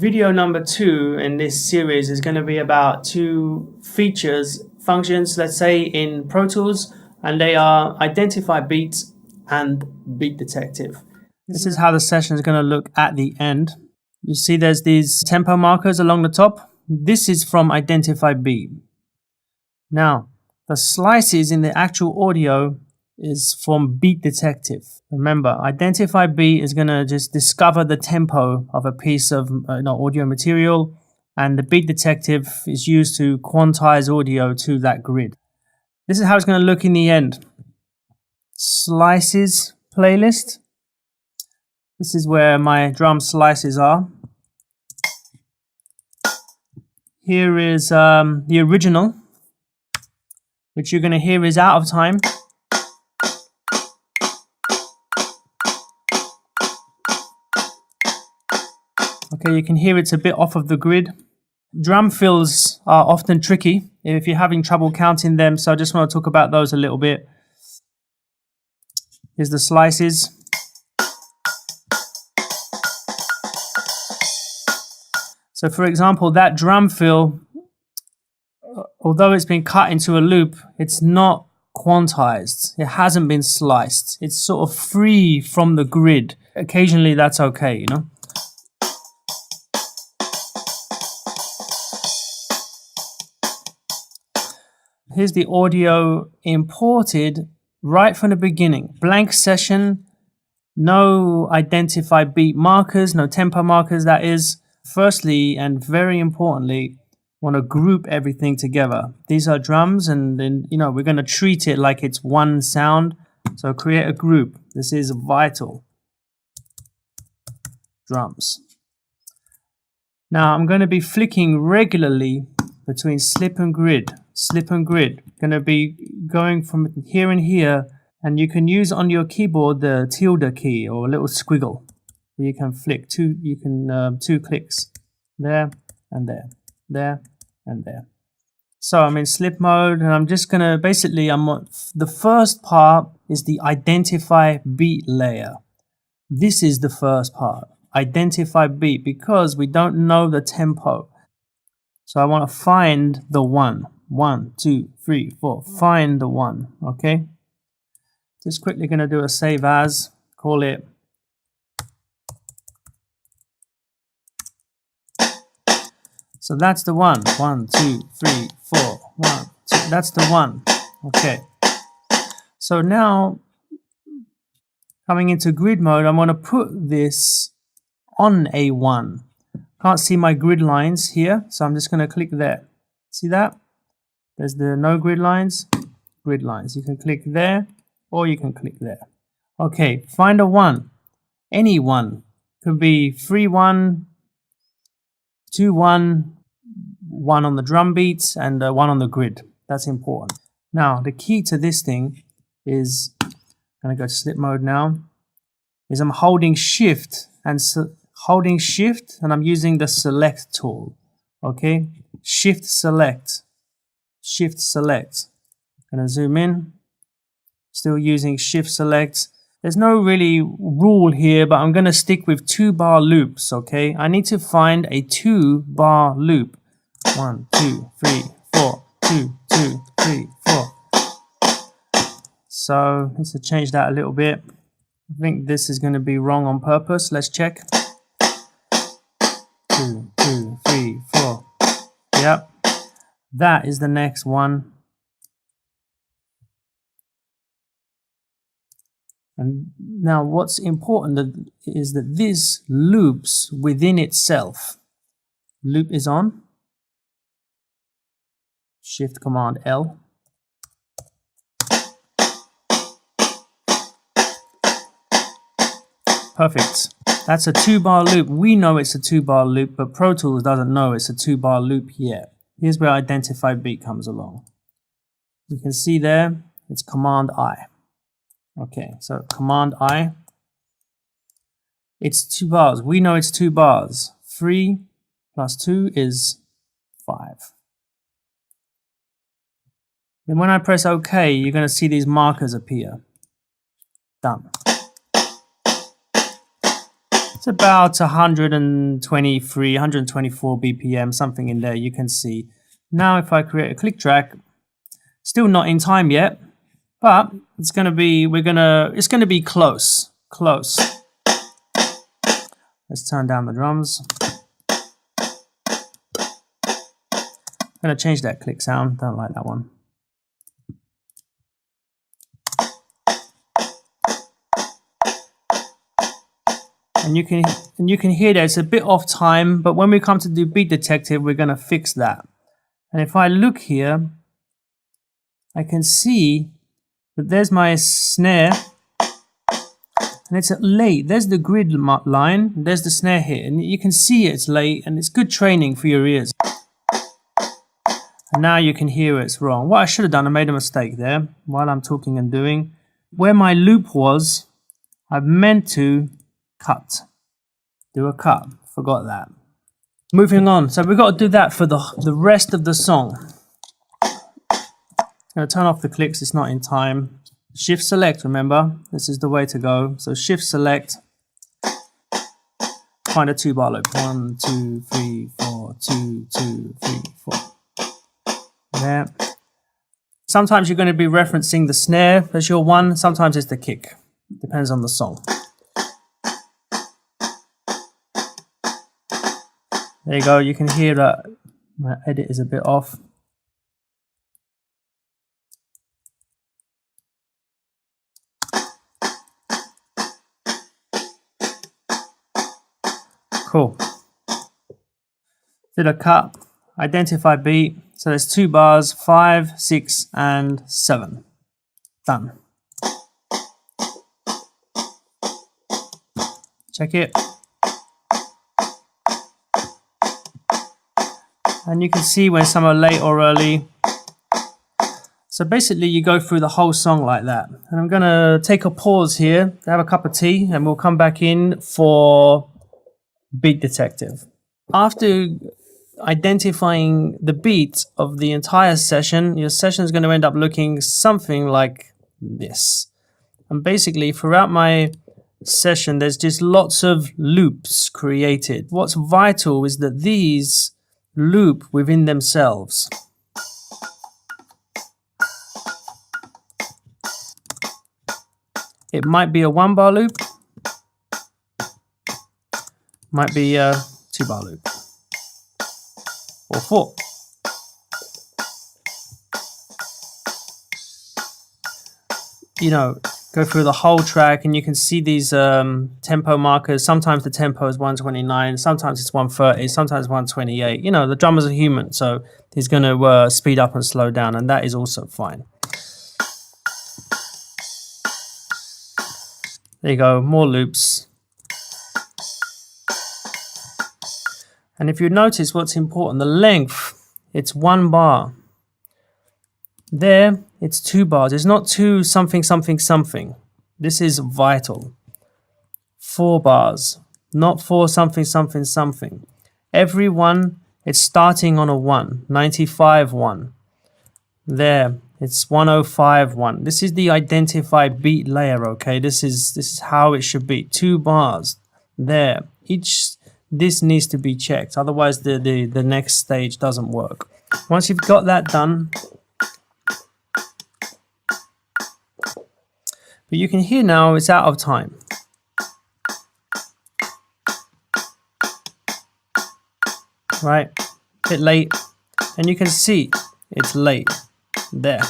Video number 2 in this series is going to be about two functions, let's say in Pro Tools, and they are identify beat and beat detective. This is how the session is going to look at the end. You see there's these tempo markers along the top. This is from identify beat. Now, the slices in the actual audio is from beat detective. Remember, identify beat is going to just discover the tempo of a piece of audio material, and the beat detective is used to quantize audio to that grid. This is how it's going to look in the end. Slices playlist. This is where my drum slices are. Here is the original, which you're going to hear is out of time. Okay, you can hear it's a bit off of the grid. Drum fills are often tricky if you're having trouble counting them, so I just want to talk about those a little bit. Here's the slices. So for example, that drum fill, although it's been cut into a loop, it's not quantized. It hasn't been sliced. It's sort of free from the grid. Occasionally that's okay, you know. Here's the audio imported right from the beginning. Blank session, no identify beat markers, no tempo markers, that is. Firstly, and very importantly, want to group everything together. These are drums, and then, we're going to treat it like it's one sound. So create a group. This is vital. Drums. Now I'm going to be flicking regularly between slip and grid. Slip and grid. Going to be going from here and here, and you can use on your keyboard the tilde key or a little squiggle. You can flick two. You can two clicks, there and there, there and there. So I'm in slip mode, and I'm just gonna the first part is the identify beat layer. This is the first part, identify beat, because we don't know the tempo. So I want to find the one. 1, 2, 3, 4. Find the one. Okay. Just quickly gonna do a save as. Call it. So that's the one. 1, 2, 3, 4. 1, 2. That's the one. Okay. So now, coming into grid mode, I'm going to put this on a 1. Can't see my grid lines here, so I'm just going to click there. See that? There's the no grid lines. Grid lines. You can click there, or you can click there. Okay. Find a 1. Any 1. Could be 3, 1. 2, 1, 1 on the drum beats, and 1 on the grid. That's important. Now, the key to this thing is, I'm going to go to slip mode now, is I'm holding shift and I'm using the select tool. Okay, shift select. I'm going to zoom in. Still using shift select. There's no really rule here, but I'm going to stick with 2-bar loops, okay? I need to find a 2-bar loop. 1, 2, 3, 4, 2, 2, 3, 4. So let's change that a little bit. I think this is going to be wrong on purpose. Let's check. 2, 2, 3, 4. Yep. That is the next one. And now what's important is that this loops within itself. Loop is on. Shift Command L. Perfect. That's a 2-bar loop. We know it's a 2-bar loop, but Pro Tools doesn't know it's a 2-bar loop yet. Here's where identify beat comes along. You can see there, it's Command I. Okay, so Command I. It's 2 bars. We know it's 2 bars. 3 plus 2 is 5. Then when I press OK, you're going to see these markers appear. Done. It's about 123, 124 BPM, something in there, you can see. Now if I create a click track, still not in time yet, but it's gonna be, it's gonna be close. Let's turn down the drums. I'm gonna change that click sound, don't like that one. And you can hear that it's a bit off time, but when we come to do Beat Detective, we're gonna fix that. And if I look here, I can see that there's my snare, and it's late. There's the grid line, there's the snare here, and you can see it's late, and it's good training for your ears. And now you can hear it's wrong. What I should have done, I made a mistake there while I'm talking and doing. Where my loop was, I meant to do a cut. Forgot that. Moving on. So we've got to do that for the rest of the song. I'm going to turn off the clicks. It's not in time. Shift select, remember? This is the way to go. So shift select. Find a 2-bar loop. 1, 2, 3, 4, 2, 2, 3, 4. There. Sometimes you're going to be referencing the snare as your one. Sometimes it's the kick. Depends on the song. There you go, you can hear that my edit is a bit off. Cool. Did a cut, identify beat. So there's 2 bars, 5, 6, and 7. Done. Check it. And you can see when some are late or early. So basically you go through the whole song like that. And I'm gonna take a pause here, have a cup of tea, and we'll come back in for Beat Detective. After identifying the beat of the entire session, your session is going to end up looking something like this. And basically throughout my session, there's just lots of loops created. What's vital is that these loop within themselves. It might be a 1-bar loop, might be a 2-bar loop, or 4. You know, go through the whole track and you can see these tempo markers. Sometimes the tempo is 129, sometimes it's 130, sometimes 128. You know, the drummer's a human, so he's going to speed up and slow down, and that is also fine. There you go, more loops. And if you notice what's important, the length, it's 1 bar. There, it's 2 bars. It's not 2 something, something, something. This is vital. 4 bars, not 4 something, something, something. Every one, it's starting on a 1, 95 1. There, it's 105 1. This is the identified beat layer, okay? This is how it should be. 2 bars. There. This needs to be checked. Otherwise the next stage doesn't work. Once you've got that done, but you can hear now it's out of time. Right? A bit late. And you can see it's late. There.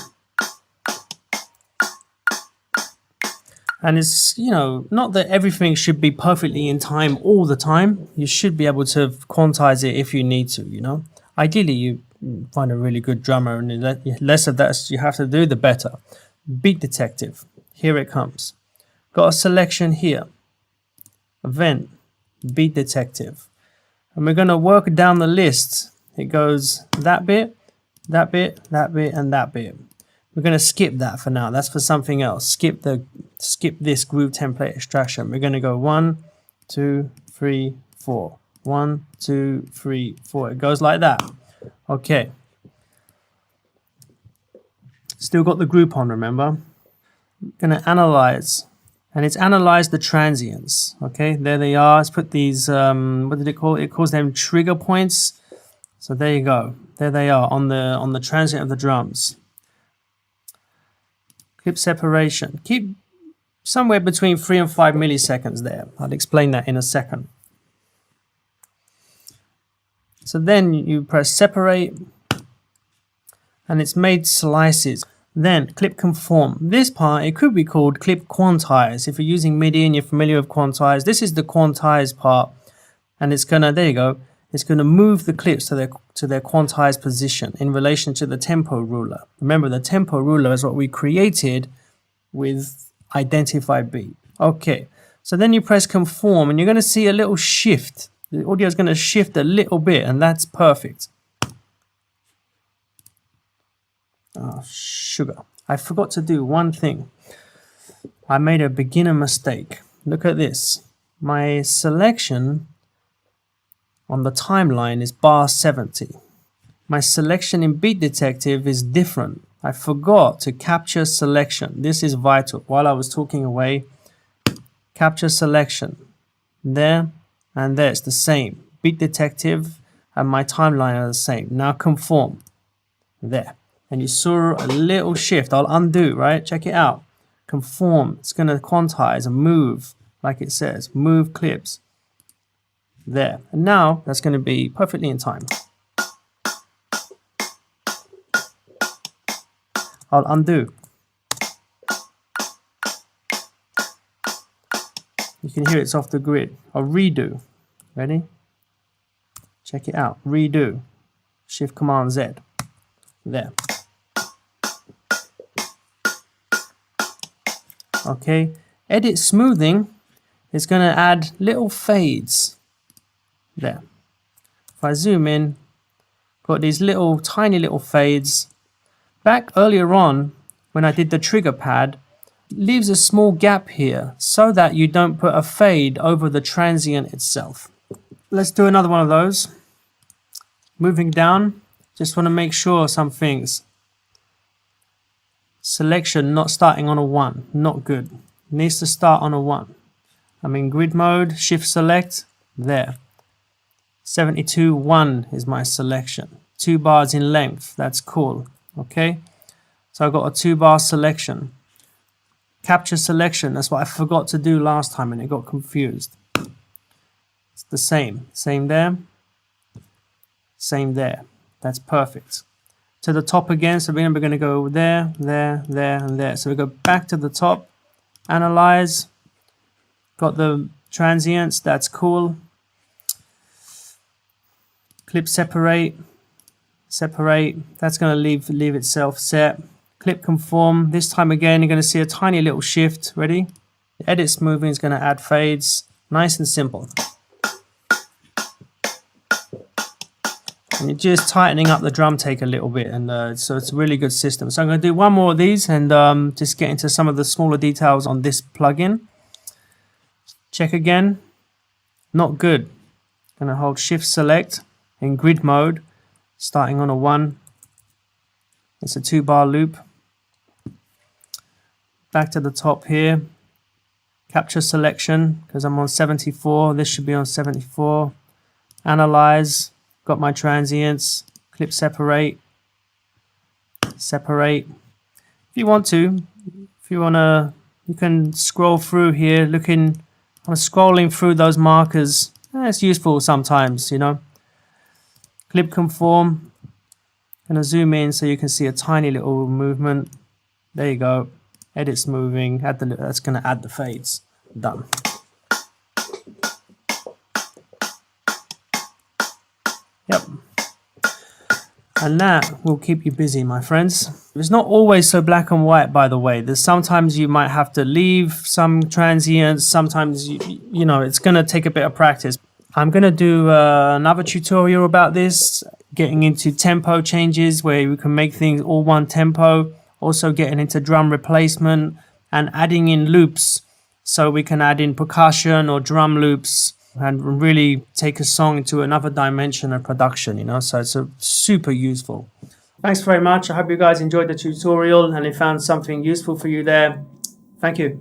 And it's, you know, not that everything should be perfectly in time all the time. You should be able to quantize it if you need to, you know. Ideally, you find a really good drummer, and the less of that you have to do, the better. Beat Detective. Here it comes. Got a selection here. Event. Beat Detective. And we're going to work down the list. It goes that bit, that bit, that bit, and that bit. We're going to skip that for now. That's for something else. Skip this groove template extraction. We're going to go 1, 2, 3, 4. 1, 2, 3, 4. It goes like that. Okay. Still got the group on, remember? Going to analyze and it's analyzed the transients. Okay, there they are. Let's put these, what did it call? It calls them trigger points. So there you go. There they are on the transient of the drums. Clip separation. Keep somewhere between 3 and 5 milliseconds there. I'll explain that in a second. So then you press separate, and it's made slices. Then clip conform. This part, it could be called clip quantize. If you're using MIDI and you're familiar with Quantize, this is the quantize part, and it's gonna, there you go, it's gonna move the clips to their quantized position in relation to the tempo ruler. Remember, the tempo ruler is what we created with identify beat. Okay, so then you press conform, and you're gonna see a little shift. The audio is gonna shift a little bit, and that's perfect. Oh, sugar. I forgot to do one thing. I made a beginner mistake. Look at this. My selection on the timeline is bar 70. My selection in Beat Detective is different. I forgot to capture selection. This is vital. While I was talking away, capture selection. There and there. It's the same. Beat Detective and my timeline are the same. Now conform. There. And you saw a little shift. I'll undo, right? Check it out. Conform. It's going to quantize and move, like it says. Move clips. There. And now that's going to be perfectly in time. I'll undo. You can hear it's off the grid. I'll redo. Ready? Check it out. Redo. Shift Command Z. There. Okay, edit smoothing is going to add little fades. There. If I zoom in, got these little tiny little fades. Back earlier on, when I did the trigger pad, it leaves a small gap here so that you don't put a fade over the transient itself. Let's do another one of those. Moving down, just want to make sure some things. Selection not starting on a 1, not good. Needs to start on a 1. I'm in grid mode, shift select, there. 72, 1 is my selection. 2 bars in length, that's cool. Okay, so I've got a 2-bar selection. Capture selection, that's what I forgot to do last time and it got confused. It's the same. Same there. Same there. That's perfect. To the top again, so we're going to go there, there, there, and there. So we go back to the top, analyze, got the transients, that's cool. Clip separate, separate, that's going to leave itself set. Clip conform, this time again, you're going to see a tiny little shift. Ready? The edit smoothing is going to add fades, nice and simple. And you're just tightening up the drum take a little bit, and so it's a really good system. So I'm going to do one more of these and just get into some of the smaller details on this plugin. Check again, not good. Going to hold shift select in grid mode, starting on a 1. It's a 2-bar loop. Back to the top here, capture selection because I'm on 74. This should be on 74. Analyze. Got my transients, clip separate, separate. If you want to, you can scroll through here, scrolling through those markers. It's useful sometimes, you know. Clip conform. Gonna zoom in so you can see a tiny little movement. There you go. Edit smoothing. That's gonna add the fades. Done. Yep. And that will keep you busy, my friends. It's not always so black and white, by the way. There's sometimes you might have to leave some transients. Sometimes, you know, it's going to take a bit of practice. I'm going to do another tutorial about this, getting into tempo changes where you can make things all one tempo. Also getting into drum replacement and adding in loops. So we can add in percussion or drum loops and really take a song into another dimension of production, you know, so it's super useful. Thanks very much. I hope you guys enjoyed the tutorial and you found something useful for you there. Thank you.